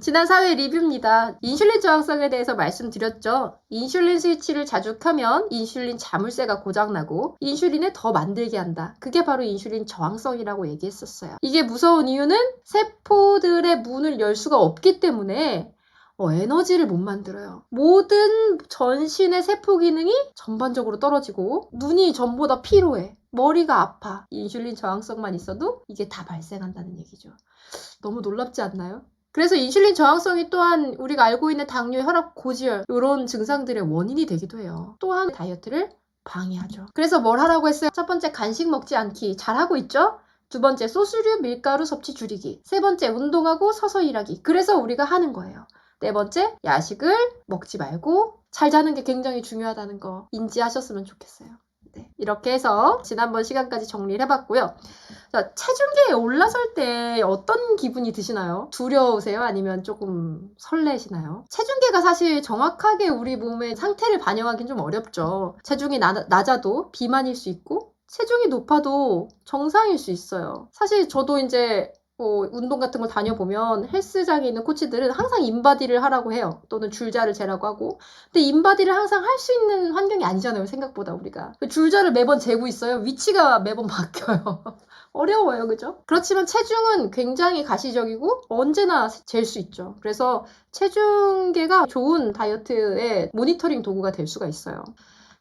지난 4회 리뷰입니다. 인슐린 저항성에 대해서 말씀드렸죠. 인슐린 스위치를 자주 켜면 인슐린 자물쇠가 고장나고 인슐린을 더 만들게 한다. 그게 바로 인슐린 저항성이라고 얘기했었어요. 이게 무서운 이유는 세포들의 문을 열 수가 없기 때문에 에너지를 못 만들어요. 모든 전신의 세포 기능이 전반적으로 떨어지고 눈이 전보다 피로해. 머리가 아파. 인슐린 저항성만 있어도 이게 다 발생한다는 얘기죠. 너무 놀랍지 않나요? 그래서 인슐린 저항성이 또한 우리가 알고 있는 당뇨, 혈압, 고지혈 이런 증상들의 원인이 되기도 해요. 또한 다이어트를 방해하죠. 그래서 뭘 하라고 했어요? 첫 번째, 간식 먹지 않기. 잘하고 있죠? 두 번째, 소스류, 밀가루 섭취 줄이기. 세 번째, 운동하고 서서 일하기. 그래서 우리가 하는 거예요. 네 번째, 야식을 먹지 말고 잘 자는 게 굉장히 중요하다는 거 인지하셨으면 좋겠어요. 네, 이렇게 해서 지난번 시간까지 정리를 해봤고요. 자, 체중계에 올라설 때 어떤 기분이 드시나요? 두려우세요? 아니면 조금 설레시나요? 체중계가 사실 정확하게 우리 몸의 상태를 반영하기는 좀 어렵죠. 체중이 낮아도 비만일 수 있고 체중이 높아도 정상일 수 있어요. 사실 저도 이제 운동 같은 걸 다녀보면 헬스장에 있는 코치들은 항상 인바디를 하라고 해요. 또는 줄자를 재라고 하고. 근데 인바디를 항상 할 수 있는 환경이 아니잖아요. 생각보다 우리가. 줄자를 매번 재고 있어요. 위치가 매번 바뀌어요. 어려워요. 그죠? 그렇지만 체중은 굉장히 가시적이고 언제나 잴 수 있죠. 그래서 체중계가 좋은 다이어트의 모니터링 도구가 될 수가 있어요.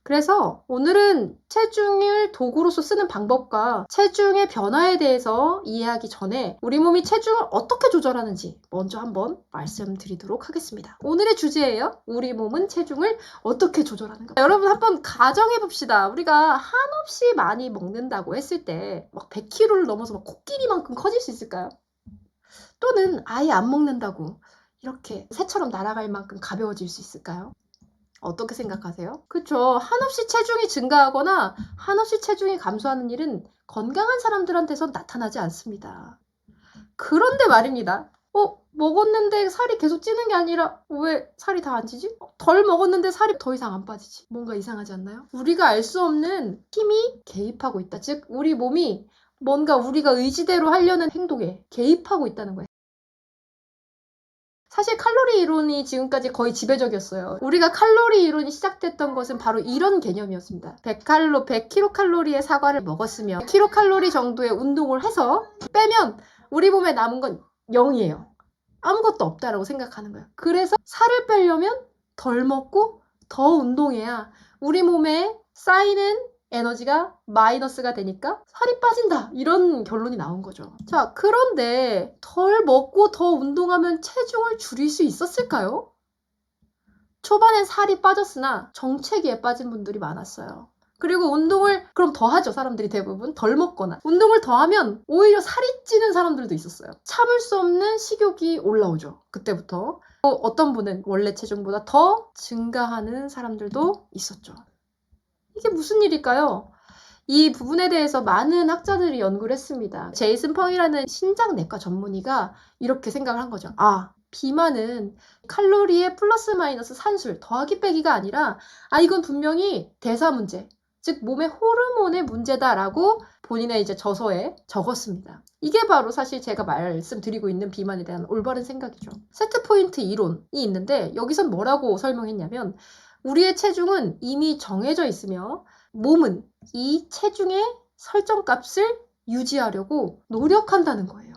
그래서 오늘은 체중을 도구로서 쓰는 방법과 체중의 변화에 대해서 이해하기 전에 우리 몸이 체중을 어떻게 조절하는지 먼저 한번 말씀드리도록 하겠습니다. 오늘의 주제예요. 우리 몸은 체중을 어떻게 조절하는가. 여러분 한번 가정해 봅시다. 우리가 한없이 많이 먹는다고 했을 때 막 100kg를 넘어서 막 코끼리만큼 커질 수 있을까요? 또는 아예 안 먹는다고 이렇게 새처럼 날아갈 만큼 가벼워질 수 있을까요? 어떻게 생각하세요? 그쵸. 한없이 체중이 증가하거나 한없이 체중이 감소하는 일은 건강한 사람들한테선 나타나지 않습니다. 그런데 말입니다. 먹었는데 살이 계속 찌는 게 아니라 왜 살이 다 안 찌지? 덜 먹었는데 살이 더 이상 안 빠지지. 뭔가 이상하지 않나요? 우리가 알 수 없는 힘이 개입하고 있다. 즉 우리 몸이 뭔가 우리가 의지대로 하려는 행동에 개입하고 있다는 거예요. 사실 칼로리 이론이 지금까지 거의 지배적이었어요. 우리가 칼로리 이론이 시작됐던 것은 바로 이런 개념이었습니다. 100kcal의 사과를 먹었으면 1kcal 정도의 운동을 해서 빼면 우리 몸에 남은 건 0이에요. 아무것도 없다라고 생각하는 거예요. 그래서 살을 빼려면 덜 먹고 더 운동해야 우리 몸에 쌓이는 에너지가 마이너스가 되니까 살이 빠진다. 이런 결론이 나온 거죠. 자, 그런데 덜 먹고 더 운동하면 체중을 줄일 수 있었을까요? 초반엔 살이 빠졌으나 정체기에 빠진 분들이 많았어요. 그리고 운동을 그럼 더 하죠. 사람들이 대부분 덜 먹거나 운동을 더 하면 오히려 살이 찌는 사람들도 있었어요. 참을 수 없는 식욕이 올라오죠. 그때부터 어떤 분은 원래 체중보다 더 증가하는 사람들도 있었죠. 이게 무슨 일일까요? 이 부분에 대해서 많은 학자들이 연구를 했습니다. 제이슨 펑이라는 신장내과 전문의가 이렇게 생각을 한 거죠. 비만은 칼로리의 플러스 마이너스 산술, 더하기 빼기가 아니라 이건 분명히 대사 문제, 즉 몸의 호르몬의 문제다라고 본인의 이제 저서에 적었습니다. 이게 바로 사실 제가 말씀드리고 있는 비만에 대한 올바른 생각이죠. 세트포인트 이론이 있는데 여기선 뭐라고 설명했냐면 우리의 체중은 이미 정해져 있으며 몸은 이 체중의 설정값을 유지하려고 노력한다는 거예요.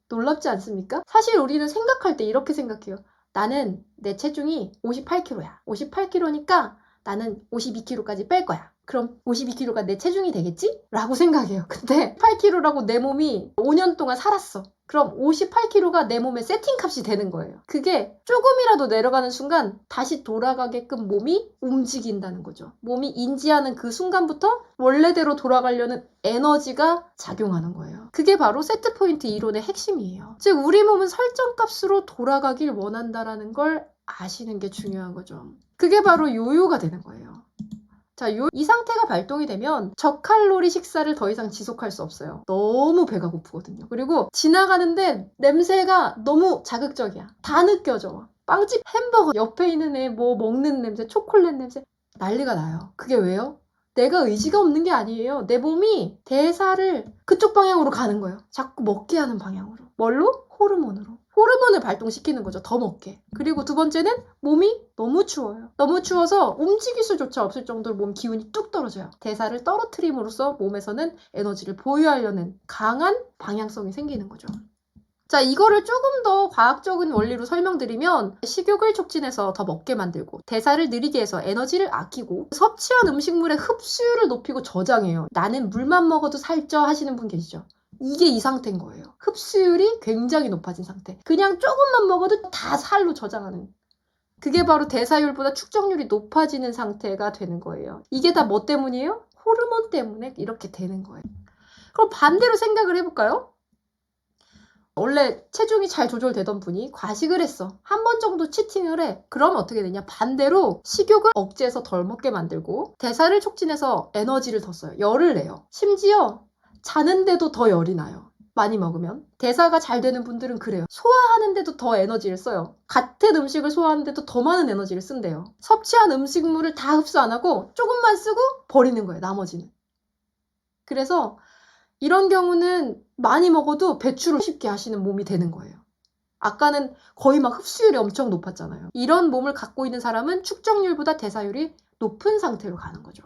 놀랍지 않습니까? 사실 우리는 생각할 때 이렇게 생각해요. 나는 내 체중이 58kg야. 58kg니까 나는 52kg까지 뺄 거야. 그럼 52kg가 내 체중이 되겠지? 라고 생각해요. 근데 8kg라고 내 몸이 5년 동안 살았어. 그럼 58kg가 내 몸의 세팅값이 되는 거예요. 그게 조금이라도 내려가는 순간 다시 돌아가게끔 몸이 움직인다는 거죠. 몸이 인지하는 그 순간부터 원래대로 돌아가려는 에너지가 작용하는 거예요. 그게 바로 세트포인트 이론의 핵심이에요. 즉 우리 몸은 설정값으로 돌아가길 원한다라는 걸 아시는 게 중요한 거죠. 그게 바로 요요가 되는 거예요. 자, 이 상태가 발동이 되면 저칼로리 식사를 더 이상 지속할 수 없어요. 너무 배가 고프거든요. 그리고 지나가는데 냄새가 너무 자극적이야. 다 느껴져. 빵집 햄버거 옆에 있는 애 뭐 먹는 냄새, 초콜릿 냄새 난리가 나요. 그게 왜요? 내가 의지가 없는 게 아니에요. 내 몸이 대사를 그쪽 방향으로 가는 거예요. 자꾸 먹게 하는 방향으로. 뭘로? 호르몬으로. 호르몬을 발동시키는 거죠. 더 먹게. 그리고 두 번째는 몸이 너무 추워요. 너무 추워서 움직일 수조차 없을 정도로 몸 기운이 뚝 떨어져요. 대사를 떨어뜨림으로써 몸에서는 에너지를 보유하려는 강한 방향성이 생기는 거죠. 자, 이거를 조금 더 과학적인 원리로 설명드리면 식욕을 촉진해서 더 먹게 만들고 대사를 느리게 해서 에너지를 아끼고 섭취한 음식물의 흡수율을 높이고 저장해요. 나는 물만 먹어도 살쪄 하시는 분 계시죠? 이게 이 상태인 거예요. 흡수율이 굉장히 높아진 상태. 그냥 조금만 먹어도 다 살로 저장하는. 그게 바로 대사율보다 축적률이 높아지는 상태가 되는 거예요. 이게 다 뭐 때문이에요? 호르몬 때문에 이렇게 되는 거예요. 그럼 반대로 생각을 해볼까요? 원래 체중이 잘 조절되던 분이 과식을 했어. 한 번 정도 치팅을 해. 그럼 어떻게 되냐? 반대로 식욕을 억제해서 덜 먹게 만들고 대사를 촉진해서 에너지를 더 써요. 열을 내요. 심지어 자는데도 더 열이 나요. 많이 먹으면. 대사가 잘 되는 분들은 그래요. 소화하는데도 더 에너지를 써요. 같은 음식을 소화하는데도 더 많은 에너지를 쓴대요. 섭취한 음식물을 다 흡수 안 하고 조금만 쓰고 버리는 거예요. 나머지는. 그래서 이런 경우는 많이 먹어도 배출을 쉽게 하시는 몸이 되는 거예요. 아까는 거의 막 흡수율이 엄청 높았잖아요. 이런 몸을 갖고 있는 사람은 축적률보다 대사율이 높은 상태로 가는 거죠.